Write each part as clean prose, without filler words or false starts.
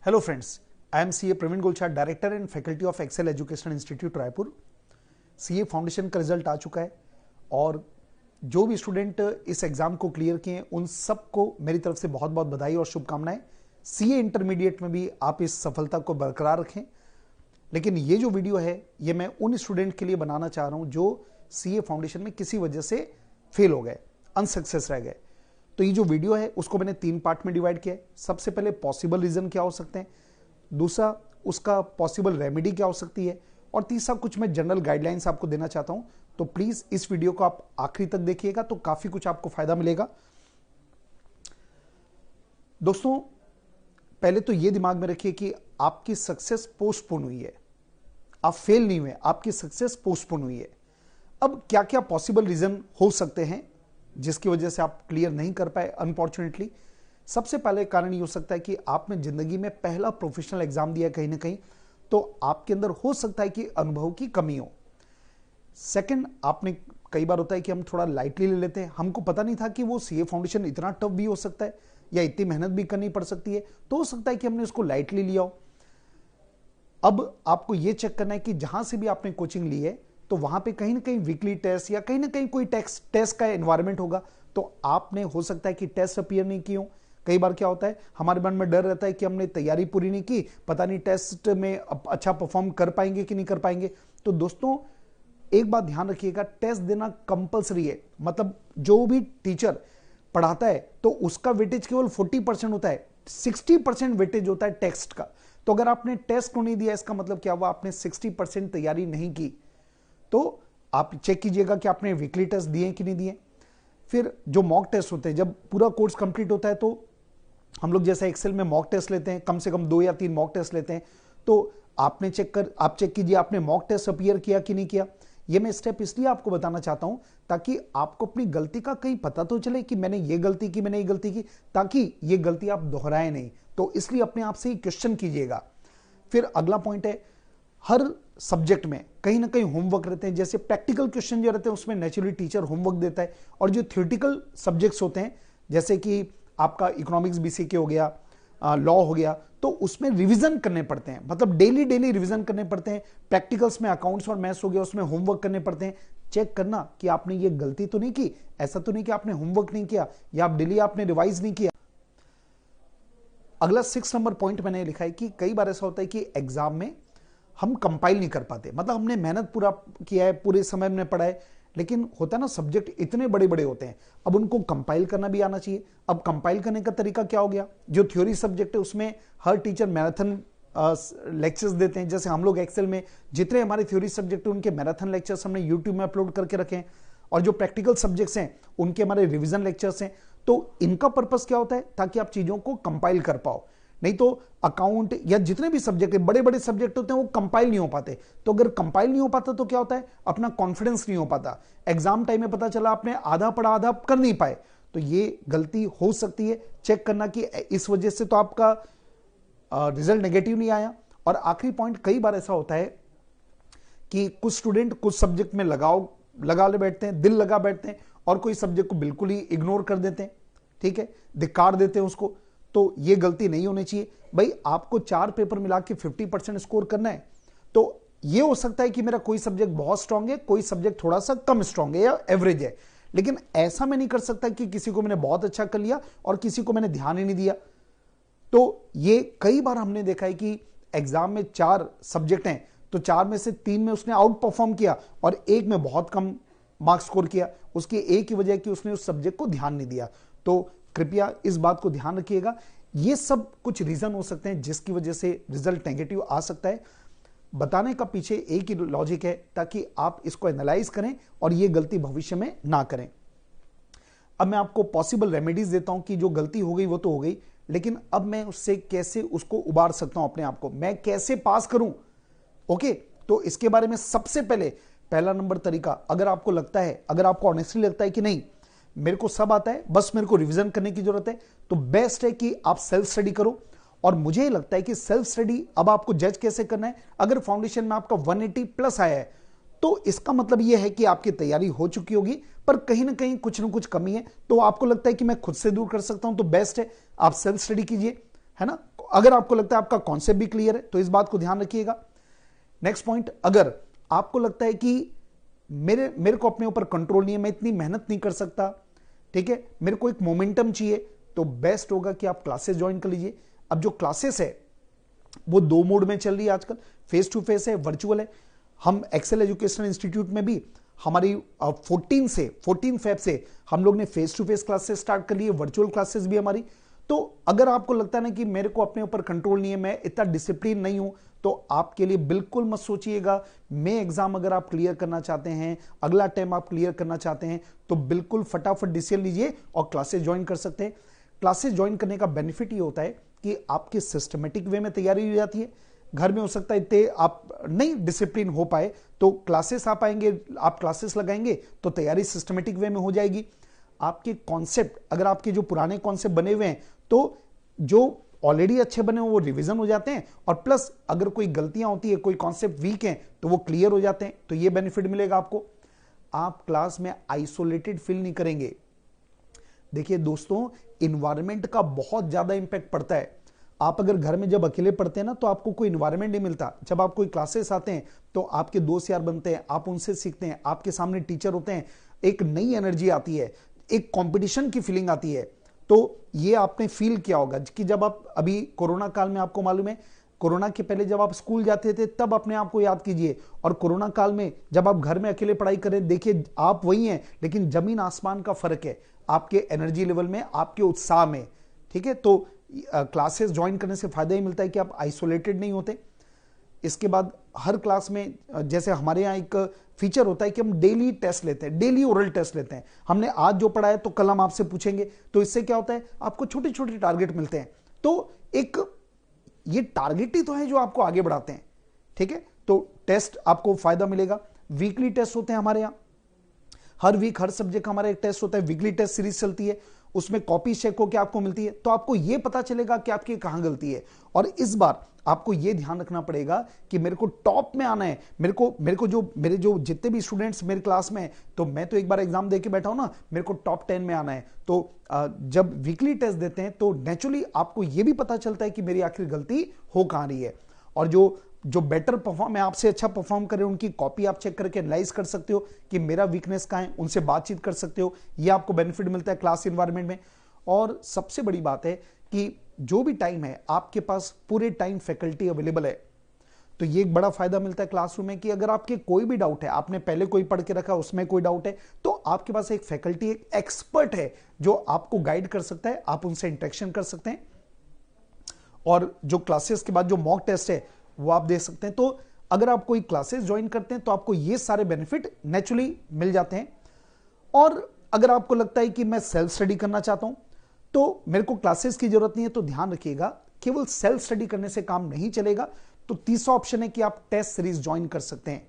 Hello friends, I am CA Praveen Gulchhat, director and faculty of Excel Education Institute Raipur. CA foundation का result आ चुका है और जो भी स्टूडेंट इस एग्जाम को क्लियर किए उन सबको मेरी तरफ से बहुत बहुत बधाई और शुभकामनाएं। सीए इंटरमीडिएट में भी आप इस सफलता को बरकरार रखें। लेकिन ये जो वीडियो है ये मैं उन स्टूडेंट के लिए बनाना चाह रहा हूं जो सीए फाउंडेशन में किसी वजह से फेल हो गए, अनसक्सेस रह गए। तो ये जो वीडियो है उसको मैंने 3 पार्ट में डिवाइड किया है। सबसे पहले पॉसिबल रीजन क्या हो सकते हैं, दूसरा उसका पॉसिबल रेमेडी क्या हो सकती है, और तीसरा कुछ मैं जनरल गाइडलाइंस आपको देना चाहता हूं। तो प्लीज इस वीडियो को आप आखिरी तक देखिएगा तो काफी कुछ आपको फायदा मिलेगा। दोस्तों, पहले तो यह दिमाग में रखिए कि आपकी सक्सेस पोस्टपोन हुई है, आप फेल नहीं हुए, आपकी सक्सेस पोस्टपोन हुई है। अब क्या क्या पॉसिबल रीजन हो सकते हैं जिसकी वजह से आप क्लियर नहीं कर पाए अनफॉर्चुनेटली। सबसे पहले कारण ये हो सकता है कि आपने जिंदगी में पहला प्रोफेशनल एग्जाम दिया कहीं ना कहीं, तो आपके अंदर हो सकता है कि अनुभव की कमी हो। सेकंड, आपने कई बार होता है कि हम थोड़ा लाइटली ले लेते हैं, हमको पता नहीं था कि वो सीए फाउंडेशन इतना टफ भी हो सकता है या इतनी मेहनत भी करनी पड़ सकती है, तो हो सकता है कि हमने उसको लाइटली लिया हो। अब आपको यह चेक करना है कि जहां से भी आपने कोचिंग ली है तो वहां पे कहीं ना कहीं वीकली टेस्ट या कहीं ना कहीं कोई टेस्ट का एनवायरनमेंट होगा, तो आपने हो सकता है कि टेस्ट अपीयर नहीं किए हो। कई बार क्या होता है, हमारे मन में डर रहता है कि हमने तैयारी पूरी नहीं की, पता नहीं टेस्ट में अच्छा परफॉर्म कर पाएंगे कि नहीं कर पाएंगे। तो दोस्तों, एक बात ध्यान रखिएगा, टेस्ट देना कंपलसरी है। मतलब जो भी टीचर पढ़ाता है तो उसका वेटेज केवल 40% होता है, 60% वेटेज होता है टेक्स्ट का। तो अगर आपने टेस्ट को नहीं दिया, इसका मतलब क्या हुआ, आपने 60% तैयारी नहीं की। तो आप चेक कीजिएगा कि आपने वीकली टेस्ट दिए कि नहीं दिए। फिर जो मॉक टेस्ट होते हैं, जब पूरा कोर्स कंप्लीट होता है तो हम लोग जैसे एक्सेल में मॉक टेस्ट लेते हैं, कम से कम 2 या 3 मॉक टेस्ट लेते हैं। तो आप चेक कीजिए आपने मॉक टेस्ट अपीयर किया कि नहीं किया। ये मैं स्टेप इसलिए आपको बताना चाहता हूं ताकि आपको अपनी गलती का कहीं पता तो चले कि मैंने ये गलती की, ताकि ये गलती आप दोहराए नहीं। तो इसलिए अपने आप से ही क्वेश्चन कीजिएगा। फिर अगला पॉइंट है, हर सब्जेक्ट में कहीं ना कहीं होमवर्क रहते हैं। जैसे प्रैक्टिकल क्वेश्चन जो रहते हैं उसमें नेचुरली टीचर होमवर्क देता है, और जो थ्योरेटिकल सब्जेक्ट्स होते हैं जैसे कि आपका इकोनॉमिक्स बीसीके हो गया, लॉ हो गया, तो उसमें रिवीजन करने पड़ते हैं। मतलब डेली रिवीजन करने पड़ते हैं। प्रैक्टिकल्स में अकाउंट्स और मैथ्स हो गया, उसमें होमवर्क करने पड़ते हैं। चेक करना कि आपने ये गलती तो नहीं की, ऐसा तो नहीं कि आपने होमवर्क नहीं किया या आप डेली आपने रिवाइज नहीं किया। अगला 6 नंबर पॉइंट मैंने लिखा है कि कई बार ऐसा होता है कि एग्जाम में हम कंपाइल नहीं कर पाते। मतलब हमने मेहनत पूरा किया है, पूरे समय में पढ़ा है, लेकिन होता है ना सब्जेक्ट इतने बड़े बड़े होते हैं, अब उनको कंपाइल करना भी आना चाहिए। अब कंपाइल करने का तरीका क्या हो गया, जो थ्योरी सब्जेक्ट है उसमें हर टीचर मैराथन लेक्चर्स देते हैं। जैसे हम लोग एक्सेल में जितने हमारे थ्योरी सब्जेक्ट है उनके मैराथन लेक्चर्स हमने यूट्यूब में अपलोड करके रखे हैं, और जो प्रैक्टिकल सब्जेक्ट्स हैं उनके हमारे रिविजन लेक्चर्स हैं। तो इनका पर्पस क्या होता है, ताकि आप चीजों को कंपाइल कर पाओ। नहीं तो अकाउंट या जितने भी सब्जेक्ट है, बड़े बड़े सब्जेक्ट होते हैं, वो कंपाइल नहीं हो पाते। तो अगर कंपाइल नहीं हो पाता तो क्या होता है, अपना कॉन्फिडेंस नहीं हो पाता। एग्जाम टाइम में पता चला आपने आधा पढ़ा आधा कर नहीं पाए, तो ये गलती हो सकती है। चेक करना कि इस वजह से तो आपका रिजल्ट नेगेटिव नहीं आया। और आखिरी पॉइंट, कई बार ऐसा होता है कि कुछ स्टूडेंट कुछ सब्जेक्ट में लगा ले बैठते हैं, दिल लगा बैठते हैं, और कोई सब्जेक्ट को बिल्कुल ही इग्नोर कर देते हैं, ठीक है, धिक्कार देते हैं उसको। तो ये गलती नहीं होनी चाहिए। भाई आपको 4 पेपर मिला के 50% स्कोर करना है, तो ये हो सकता है कि मेरा कोई सब्जेक्ट बहुत स्ट्रांग है, कोई सब्जेक्ट थोड़ा सा कम स्ट्रांग है या एवरेज है, लेकिन ऐसा मैं नहीं कर सकता कि किसी को मैंने बहुत अच्छा कर लिया और किसी को मैंने ध्यान ही नहीं दिया। तो ये कई बार हमने देखा है कि एग्जाम में 4 सब्जेक्ट हैं, तो 4 में से 3 में उसने आउट परफॉर्म किया और 1 में बहुत कम मार्क्स स्कोर किया। उसकी एक ही वजह कि उसने उस सब्जेक्ट को ध्यान नहीं दिया। तो कृपया इस बात को ध्यान रखिएगा। ये सब कुछ रीजन हो सकते हैं जिसकी वजह से रिजल्ट नेगेटिव आ सकता है। बताने का पीछे एक ही लॉजिक है, ताकि आप इसको एनालाइज करें और ये गलती भविष्य में ना करें। अब मैं आपको पॉसिबल रेमेडीज देता हूं कि जो गलती हो गई वो तो हो गई, लेकिन अब मैं उससे कैसे उसको उबार सकता हूं, अपने आप को मैं कैसे पास करूं। ओके, तो इसके बारे में सबसे पहला नंबर तरीका, अगर आपको लगता है, अगर आपको ऑनेस्टली लगता है कि नहीं मेरे को सब आता है, बस मेरे को रिवीजन करने की जरूरत है, तो बेस्ट है कि आप सेल्फ स्टडी करो। और मुझे लगता है कि सेल्फ स्टडी अब आपको जज कैसे करना है, अगर फाउंडेशन में आपका 180 प्लस आया है तो इसका मतलब यह है कि आपकी तैयारी हो चुकी होगी, पर कहीं ना कहीं कुछ ना कुछ कमी है। तो आपको लगता है कि मैं खुद से दूर कर सकता हूं, तो बेस्ट है आप सेल्फ स्टडी कीजिए, है ना। अगर आपको लगता है आपका कॉन्सेप्ट भी क्लियर है तो इस बात को ध्यान रखिएगा। नेक्स्ट पॉइंट, अगर आपको लगता है कि मेरे को अपने ऊपर कंट्रोल नहीं है, मैं इतनी मेहनत नहीं कर सकता, ठीक है, मेरे को एक मोमेंटम चाहिए, तो बेस्ट होगा कि आप क्लासेस ज्वाइन कर लीजिए। अब जो क्लासेस है वो 2 मोड में चल रही है आजकल, फेस टू फेस है, वर्चुअल है। हम एक्सेल एजुकेशनल इंस्टीट्यूट में भी हमारी 14 फेब से हम लोग ने face to face classes start कर लिए, वर्चुअल क्लासेस भी हमारी। तो अगर आपको लगता है ना कि मेरे को अपने ऊपर कंट्रोल नहीं है, मैं इतना डिसिप्लिन नहीं हूं, तो आपके लिए बिल्कुल मत सोचिएगा। मैं एग्जाम अगर आप क्लियर करना चाहते हैं, अगला टाइम आप क्लियर करना चाहते हैं, तो बिल्कुल फटाफट डिसीजन लीजिए और क्लासेस ज्वाइन कर सकते हैं। क्लासेस ज्वाइन करने का बेनिफिट ये होता है कि आपकी सिस्टमेटिक वे में तैयारी हो जाती है। घर में हो सकता है इतने आप नहीं डिसिप्लिन हो पाए, तो क्लासेस आप आएंगे, आप क्लासेस लगाएंगे तो तैयारी सिस्टमेटिक वे में हो जाएगी। आपके कॉन्सेप्ट, अगर आपके जो पुराने कॉन्सेप्ट बने हुए हैं, तो जो ऑलरेडी अच्छे बने हो वो रिवीजन हो जाते हैं, और प्लस अगर कोई गलतियां होती है, कोई कॉन्सेप्ट वीक हैं, तो वो क्लियर हो जाते हैं। तो ये बेनिफिट मिलेगा आपको। आप क्लास में आइसोलेटेड फील नहीं करेंगे। देखिए दोस्तों, इन्वायरमेंट का बहुत ज्यादा इंपैक्ट पड़ता है। आप अगर घर में जब अकेले पढ़ते हैं ना, तो आपको कोई इन्वायरमेंट नहीं मिलता। जब आप कोई क्लासेस आते हैं तो आपके दोस्त यार बनते हैं, आप उनसे सीखते हैं, आपके सामने टीचर होते हैं, एक नई एनर्जी आती है, एक कंपटीशन की फीलिंग आती है। तो ये आपने फील किया होगा कि जब आप अभी कोरोना काल में, आपको मालूम है कोरोना के पहले जब आप स्कूल जाते थे तब अपने आप को याद कीजिए, और कोरोना काल में जब आप घर में अकेले पढ़ाई करें, देखिए आप वही हैं, लेकिन जमीन आसमान का फर्क है आपके एनर्जी लेवल में, आपके उत्साह में। ठीक है, तो क्लासेस ज्वाइन करने से फायदा ही मिलता है कि आप आइसोलेटेड नहीं होते। इसके बाद हर क्लास में जैसे हमारे यहाँ एक फीचर होता है कि हम डेली टेस्ट लेते हैं, डेली ओरल टेस्ट लेते हैं। हमने आज जो पढ़ा है तो कल हम आपसे पूछेंगे, तो इससे क्या होता है, आपको छोटे छोटे टारगेट मिलते हैं। तो एक ये टारगेट ही तो है जो आपको आगे बढ़ाते हैं। ठीक है, तो टेस्ट आपको फायदा मिलेगा। वीकली टेस्ट होते हैं हमारे यहाँ, हर वीक हर सब्जेक्ट का हमारा एक टेस्ट होता है, वीकली टेस्ट सीरीज चलती है, उसमें कॉपी चेक होकर आपको मिलती है। तो आपको यह पता चलेगा कि आपकी कहां गलती है। और इस बार आपको यह ध्यान रखना पड़ेगा कि मेरे को टॉप में आना है। मेरे जो जितने भी स्टूडेंट्स मेरे क्लास में हैं, तो मैं तो एक बार एग्जाम देके बैठा हूं ना, मेरे को टॉप 10 में आना है। तो जब वीकली टेस्ट देते हैं तो नेचुरली आपको यह भी पता चलता है कि मेरी आखिर गलती हो कहां रही है। और जो बेटर परफॉर्म है, आपसे अच्छा परफॉर्म करें, उनकी कॉपी आप चेक करके एनालाइज कर सकते हो कि मेरा वीकनेस कहां है, उनसे बातचीत कर सकते हो। यह आपको बेनिफिट मिलता है क्लास एनवायरनमेंट में। और सबसे बड़ी बात है कि जो भी टाइम है आपके पास पूरे टाइम फैकल्टी अवेलेबल है। तो ये एक बड़ा फायदा मिलता है क्लासरूम में कि अगर आपके कोई भी डाउट है, आपने पहले कोई पढ़ के रखा, उसमें कोई डाउट है, तो आपके पास एक फैकल्टी, एक एक्सपर्ट है जो आपको गाइड कर सकता है, आप उनसे इंटरेक्शन कर सकते हैं। और जो क्लासेस के बाद जो मॉक टेस्ट है वो आप दे सकते हैं। तो अगर आप कोई क्लासेस ज्वाइन करते हैं तो आपको ये सारे बेनिफिट नेचुरली मिल जाते हैं। और अगर आपको लगता है कि मैं सेल्फ स्टडी करना चाहता हूं तो मेरे को क्लासेस की जरूरत नहीं है, तो ध्यान रखिएगा, केवल सेल्फ स्टडी करने से काम नहीं चलेगा। तो तीसरा ऑप्शन है कि आप टेस्ट सीरीज ज्वाइन कर सकते हैं।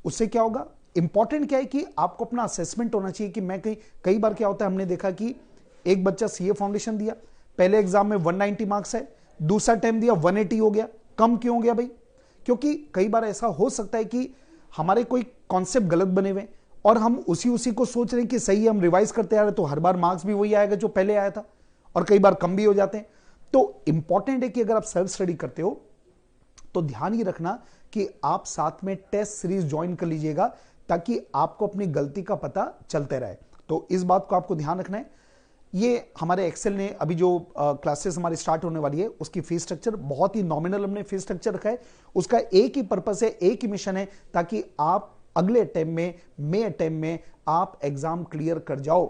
उससे क्या होगा, इंपॉर्टेंट क्या है कि आपको अपना असेसमेंट होना चाहिए कि मैं कई बार क्या होता है, हमने देखा कि एक बच्चा सीए फाउंडेशन दिया, पहले एग्जाम में 190 मार्क्स है, दूसरा टाइम दिया 180 हो गया। कम क्यों हो गया भाई? क्योंकि कई बार ऐसा हो सकता है कि हमारे कोई कॉन्सेप्ट गलत बने हुए और हम उसी को सोच रहे हैं कि सही है, हम रिवाइज करते आ रहे, तो हर बार मार्क्स भी वही आएगा जो पहले आया था, और कई बार कम भी हो जाते हैं। तो इंपॉर्टेंट है कि अगर आप सेल्फ स्टडी करते हो तो ध्यान ये रखना कि आप साथ में टेस्ट सीरीज ज्वाइन कर लीजिएगा, ताकि आपको अपनी गलती का पता चलते रहे। तो इस बात को आपको ध्यान रखना है। ये हमारे एक्सेल ने अभी जो क्लासेस हमारी स्टार्ट होने वाली है, उसकी फीस स्ट्रक्चर बहुत ही नॉमिनल हमने फीस स्ट्रक्चर रखा है। उसका एक ही पर्पस है, एक ही मिशन है, ताकि आप अगले अटेम्प्ट में, मई अटेम्प्ट में आप एग्जाम क्लियर कर जाओ।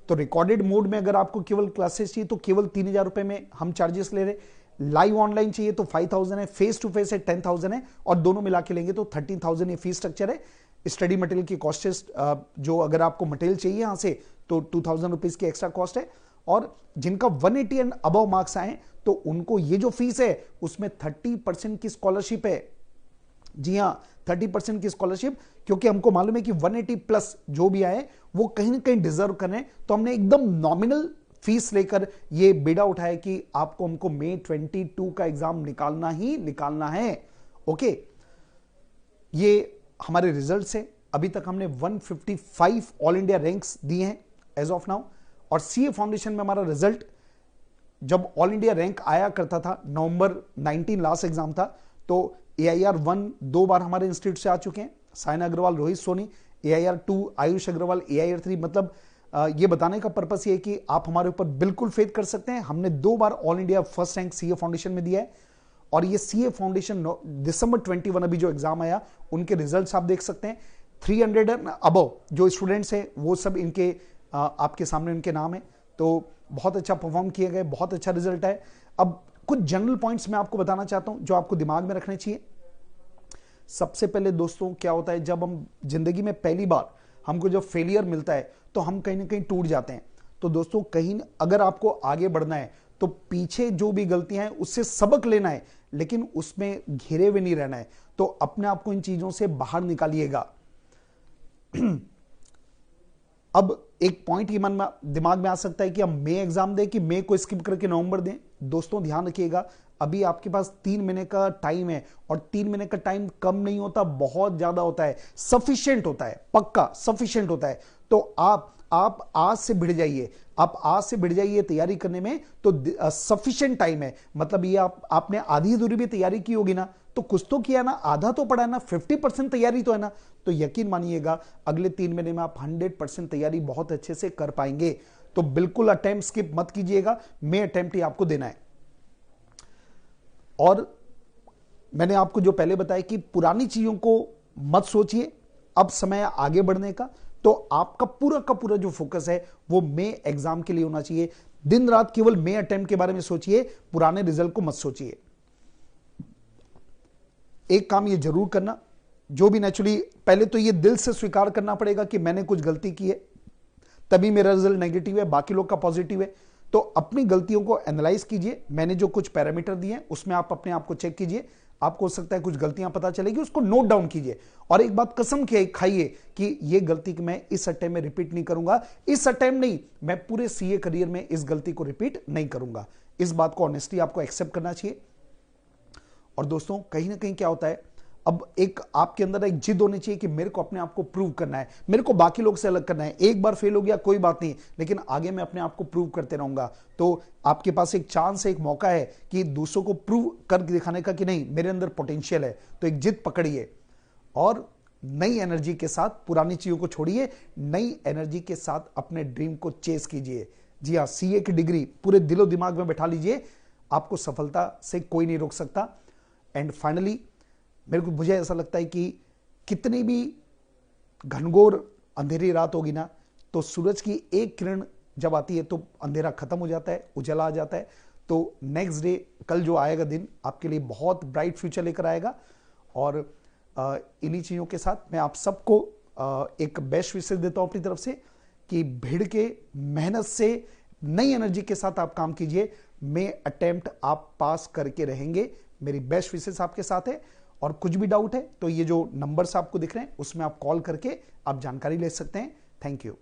तो रिकॉर्डेड मोड में अगर आपको केवल क्लासेस चाहिए तो केवल 3,000 रुपए में हम चार्जेस ले रहे। लाइव ऑनलाइन चाहिए तो 5,000 है, फेस टू फेस है 10,000 है, और दोनों मिला के लेंगे तो 13,000 ये फीस स्ट्रक्चर है। स्टडी मटेरियल की कॉस्ट जो अगर आपको मटेरियल चाहिए यहां से तो 2,000 रुपीज की एक्स्ट्रा कॉस्ट है। और जिनका 180 एंड अबव मार्क्स आए तो उनको ये जो फीस है उसमें 30% की स्कॉलरशिप है। जी हां, 30% की स्कॉलरशिप, क्योंकि हमको मालूम है कि 180 प्लस जो भी आए वो कहीं ना कहीं डिजर्व कर रहे हैं। तो हमने एकदम नॉमिनल फीस लेकर ये बेड़ा उठाया कि आपको हमको मई 22 का एग्जाम निकालना ही निकालना है। ओके, ये हमारे रिजल्ट से अभी तक हमने 155 ऑल इंडिया रैंक्स दिए हैं एज ऑफ नाउ। और सीए फाउंडेशन में हमारा रिजल्ट जब ऑल इंडिया रैंक आया करता था, नवंबर 19 लास्ट एग्जाम था, तो AIR 1 2 बार हमारे इंस्टीट्यूट से आ चुके हैं, साइना अग्रवाल, रोहित सोनी। AIR 2 आयुष अग्रवाल, AIR 3, मतलब ये बताने का पर्पस ये है कि आप हमारे ऊपर बिल्कुल फेथ कर सकते हैं। हमने 2 बार all India first rank CA foundation में दिया है, और ये CA फाउंडेशन दिसंबर 21 अभी जो एग्जाम आया उनके रिजल्ट्स आप देख सकते हैं। 300 एंड अबव जो स्टूडेंट्स हैं वो सब इनके आपके सामने उनके नाम है, तो बहुत अच्छा परफॉर्म किए गए, बहुत अच्छा रिजल्ट है। अब कुछ जनरल पॉइंट्स मैं आपको बताना चाहता हूं जो आपको दिमाग में रखने चाहिए। सबसे पहले दोस्तों क्या होता है, जब हम जिंदगी में पहली बार हमको जब फेलियर मिलता है तो हम कहीं ना कहीं टूट जाते हैं। तो दोस्तों कहीं अगर आपको आगे बढ़ना है तो पीछे जो भी गलतियां हैं उससे सबक लेना है, लेकिन उसमें घिरे हुए नहीं रहना है। तो अपने आप को इन चीजों से बाहर निकालिएगा। अब एक पॉइंट ये मन में दिमाग में आ सकता है कि हम मई एग्जाम दें कि मई को स्किप करके नवंबर दें। दोस्तों ध्यान रखिएगा, अभी आपके पास 3 महीने का टाइम है, और 3 महीने का टाइम कम नहीं होता, बहुत ज्यादा होता है, सफिशिएंट होता है, पक्का सफिशिएंट होता है। तो आप आज से भिड़ जाइए, आप आज से भिड़ जाइए तैयारी करने में, तो सफिशिएंट टाइम है। मतलब ये आपने आधी अधूरी भी तैयारी की होगी ना, तो कुछ तो किया ना, आधा तो पड़ा है ना, 50% तैयारी तो है ना। तो यकीन मानिएगा अगले 3 महीने में आप 100% तैयारी बहुत अच्छे से कर पाएंगे। तो बिल्कुल अटेम्प्ट स्किप मत कीजिएगा, मैं अटेम्प्ट ही आपको देना है। और मैंने आपको जो पहले बताया कि पुरानी चीजों को मत सोचिए, अब समय है आगे बढ़ने का। तो आपका पूरा का पूरा जो फोकस है वो मई एग्जाम के लिए होना चाहिए। दिन रात केवल मई अटेम्प्ट के बारे में सोचिए, पुराने रिजल्ट को मत सोचिए। एक काम ये जरूर करना, जो भी नेचुरली पहले तो ये दिल से स्वीकार करना पड़ेगा कि मैंने कुछ गलती की है, तभी मेरा रिजल्ट नेगेटिव है, बाकी लोग का पॉजिटिव है। तो अपनी गलतियों को एनालाइज कीजिए। मैंने जो कुछ पैरामीटर दिए हैं उसमें आप अपने आप को चेक कीजिए। आपको हो सकता है कुछ गलतियां पता चलेगी, उसको नोट डाउन कीजिए। और एक बात कसम खाइए कि ये गलती मैं इस अटेम्प्ट में रिपीट नहीं करूंगा, इस अटेम्प्ट नहीं, मैं पूरे CA करियर में इस गलती को रिपीट नहीं करूंगा। इस बात को ऑनेस्टली आपको एक्सेप्ट करना चाहिए। और दोस्तों कहीं ना कहीं क्या होता है, अब एक आपके अंदर एक जिद होनी चाहिए कि मेरे को अपने आप को प्रूव करना है, मेरे को बाकी लोग से अलग करना है। एक बार फेल हो गया कोई बात नहीं, लेकिन आगे मैं अपने आप को प्रूव करते रहूंगा। तो आपके पास एक चांस है, एक मौका है कि दूसरों को प्रूव करके दिखाने का कि नहीं मेरे अंदर पोटेंशियल है। तो एक जिद पकड़िए और नई एनर्जी के साथ पुरानी चीजों को छोड़िए, नई एनर्जी के साथ अपने ड्रीम को चेस कीजिए। जी हाँ, CA की डिग्री पूरे दिलो दिमाग में बैठा लीजिए, आपको सफलता से कोई नहीं रोक सकता। एंड फाइनली मुझे ऐसा लगता है कि कितनी भी घनघोर अंधेरी रात होगी ना, तो सूरज की एक किरण जब आती है तो अंधेरा खत्म हो जाता है, उजाला आ जाता है। तो नेक्स्ट डे, कल जो आएगा दिन आपके लिए बहुत ब्राइट फ्यूचर लेकर आएगा। और इन्हीं चीजों के साथ मैं आप सबको एक बेस्ट विशेष देता हूं अपनी तरफ से कि भिड़ के मेहनत से नई एनर्जी के साथ आप काम कीजिए। मैं अटेम्प्ट आप पास करके रहेंगे, मेरी बेस्ट विशेष आपके साथ है। और कुछ भी डाउट है तो ये जो नंबर्स आपको दिख रहे हैं उसमें आप कॉल करके आप जानकारी ले सकते हैं। Thank you.